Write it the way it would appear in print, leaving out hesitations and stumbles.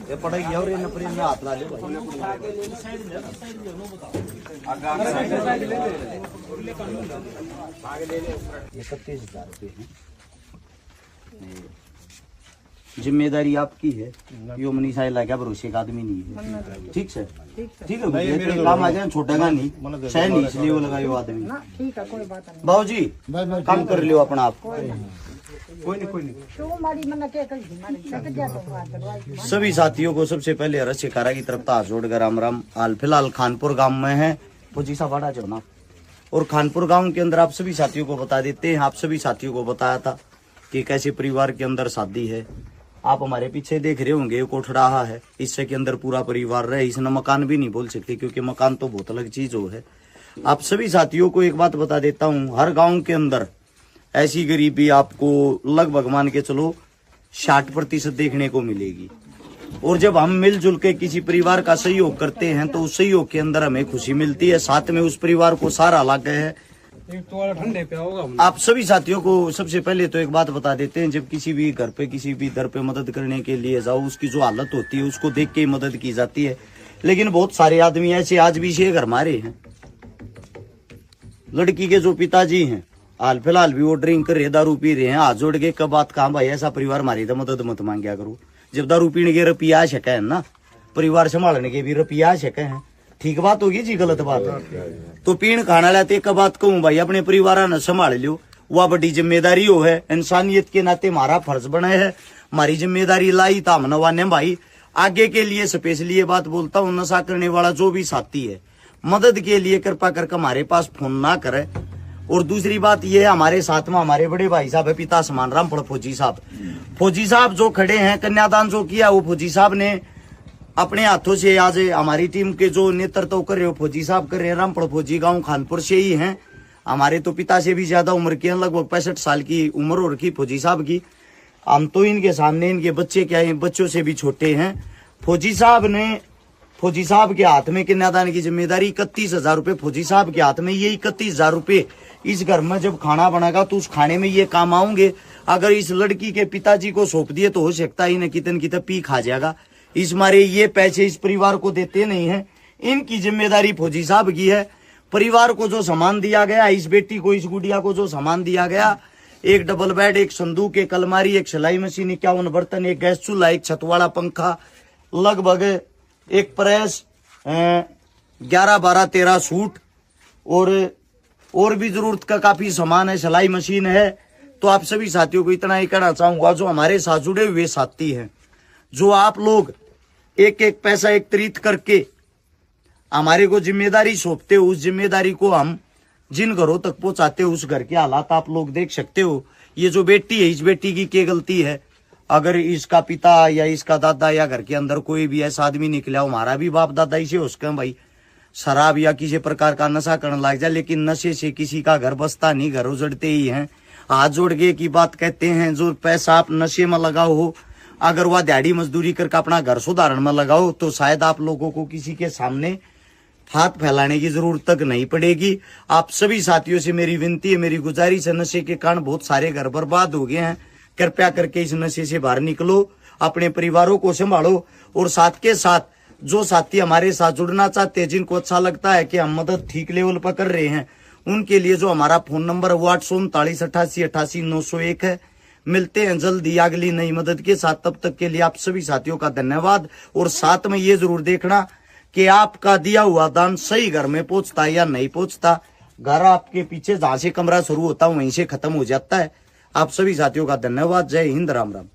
ये पड़ेगी और ये नपरी में हाथ ला ले भाई। 31,000 रुपये है। जिम्मेदारी आपकी है, यो मनीषा लगा भरोसे का आदमी नहीं है। ठीक है, ठीक है, काम आ जाए, छोटा का नहीं शायद नहीं, इसलिए वो लगायो आदमी। ठीक है, कोई बात नहीं। बाबू जी काम कर लियो अपना आप। कोई नहीं। सभी साथियों को सबसे पहले हरस शिकारा की तरफ हाथ जोड़कर राम राम। हाल फिलहाल खानपुर गांव में है, फौजी साहब आड़ा चौना, और खानपुर गांव के अंदर आप सभी साथियों को बता देते हैं। आप सभी साथियों को बताया था कि कैसे परिवार के अंदर शादी है। आप हमारे पीछे देख रहे होंगे, कोठड़ाहा है, इससे के अंदर पूरा परिवार रहे। इसने मकान भी नहीं बोल सकते, क्योंकि मकान तो बहुत अलग चीज हो है। आप सभी साथियों को एक बात बता देता हूँ, हर गांव के अंदर ऐसी गरीबी आपको लगभग मान के चलो 60% देखने को मिलेगी। और जब हम मिलजुल के किसी परिवार का सहयोग करते हैं तो उस सहयोग के अंदर हमें खुशी मिलती है, साथ में उस परिवार को सहारा लागे है। ठंडे पे होगा। आप सभी साथियों को सबसे पहले तो एक बात बता देते हैं, जब किसी भी घर पे किसी भी दर पे मदद करने के लिए जाओ, उसकी जो हालत होती है उसको देख के ही मदद की जाती है। लेकिन बहुत सारे आदमी ऐसे आज भी इसे घर मारे हैं। लड़की के जो पिताजी हैं हाल फिलहाल भी वो ड्रिंक कर रहे, दारू पी रहे हैं। हाथ जोड़ के कब बात कहा भाई ऐसा परिवार मारी तो मदद मत मांगया करो। जब दारू पीने के रुपया शके है ना, परिवार संभालने के भी रुपया शके हैं, ठीक बात होगी जी, गलत बात है तो पीण खाना लाते एक बात कहूँ भाई, अपने परिवार न संभाल लियो, वह बड़ी जिम्मेदारी हो है। इंसानियत के नाते हमारा फर्ज बने है, हमारी जिम्मेदारी लाई था मनवाने भाई। आगे के लिए स्पेशली ये बात बोलता हूँ, नशा करने वाला जो भी साथी है मदद के लिए कृपा करके हमारे पास फोन ना करे। और दूसरी बात ये है, हमारे साथ में हमारे बड़े भाई साहब है, पिता समान रामपुर फौजी साहब जो खड़े हैं, कन्यादान जो किया वो फौजी साहब ने अपने हाथों से। आज हमारी टीम के जो नेतृत्व कर रहे हो फौजी साहब कर रहे हैं, रामपुर फौजी गांव खानपुर से ही हैं। हमारे तो पिता से भी ज्यादा उम्र के हैं, लगभग 65 साल की उम्र हो रखी फौजी साहब की। हम तो इनके सामने, इनके बच्चे क्या है, बच्चों से भी छोटे हैं। फौजी साहब के हाथ में कन्यादान की जिम्मेदारी 31,000 रुपये फौजी साहब के हाथ में। ये 31,000 रुपये इस घर में जब खाना बनेगा तो उस खाने में ये काम आऊंगे। अगर इस लड़की के पिताजी को सौंप दिए तो हो सकता है इन्हें कितन कितन पी खा जाएगा। इस मारे ये पैसे इस परिवार को देते नहीं है, इनकी जिम्मेदारी फौजी साहब की है। परिवार को जो सामान दिया गया, इस बेटी को, इस गुड़िया को जो सामान दिया गया, एक डबल बेड, एक संदूक, एक अलमारी, एक सिलाई मशीन, 51 बर्तन, एक गैस चूल्हा, एक छत वाला पंखा, लगभग एक प्रेस, 11, 12, 13 सूट और भी जरूरत का काफी सामान है, सिलाई मशीन है। तो आप सभी साथियों को इतना ही कहना चाहूंगा, जो हमारे साथ जुड़े हुए साथी हैं, जो आप लोग एक एक पैसा एकत्रित करके हमारे को जिम्मेदारी सौंपते हो, उस जिम्मेदारी को हम जिन घरों तक पहुंचाते हो, उस घर के हालात आप लोग देख सकते हो। ये जो बेटी है, इस बेटी की क्या गलती है? अगर इसका पिता या इसका दादा या घर के अंदर कोई भी ऐसा आदमी निकला, हमारा भी बाप दादा इसे उसका भाई शराब या किसी प्रकार का नशा करने लग जाए, लेकिन नशे से किसी का घर बसता नहीं, घर उजड़ते ही हैं। हाथ जोड़ के की बात कहते हैं, जो पैसा आप नशे में लगाओ हो, अगर वह दिहाड़ी मजदूरी करके अपना घर सुधारण में लगाओ तो शायद आप लोगों को किसी के सामने हाथ फैलाने की जरूरत तक नहीं पड़ेगी। आप सभी साथियों से मेरी विनती है, मेरी गुजारिश है, नशे के कारण बहुत सारे घर बर्बाद हो गए हैं। कृपया करके इस नशे से बाहर निकलो, अपने परिवारों को संभालो। और साथ के साथ जो साथी हमारे साथ जुड़ना चाहते हैं, जिनको अच्छा लगता है कि हम मदद ठीक लेवल पर कर रहे हैं, उनके लिए जो हमारा फोन नंबर है वो 8398888 है। मिलते हैं जल्दी अगली नई मदद के साथ। तब तक के लिए आप सभी साथियों का धन्यवाद। और साथ में ये जरूर देखना कि आपका दिया हुआ दान सही घर में पहुंचता है या नहीं पहुंचता। घर आपके पीछे जहां से कमरा शुरू होता है वहीं से खत्म हो जाता है। आप सभी साथियों का धन्यवाद। जय हिंद, राम राम।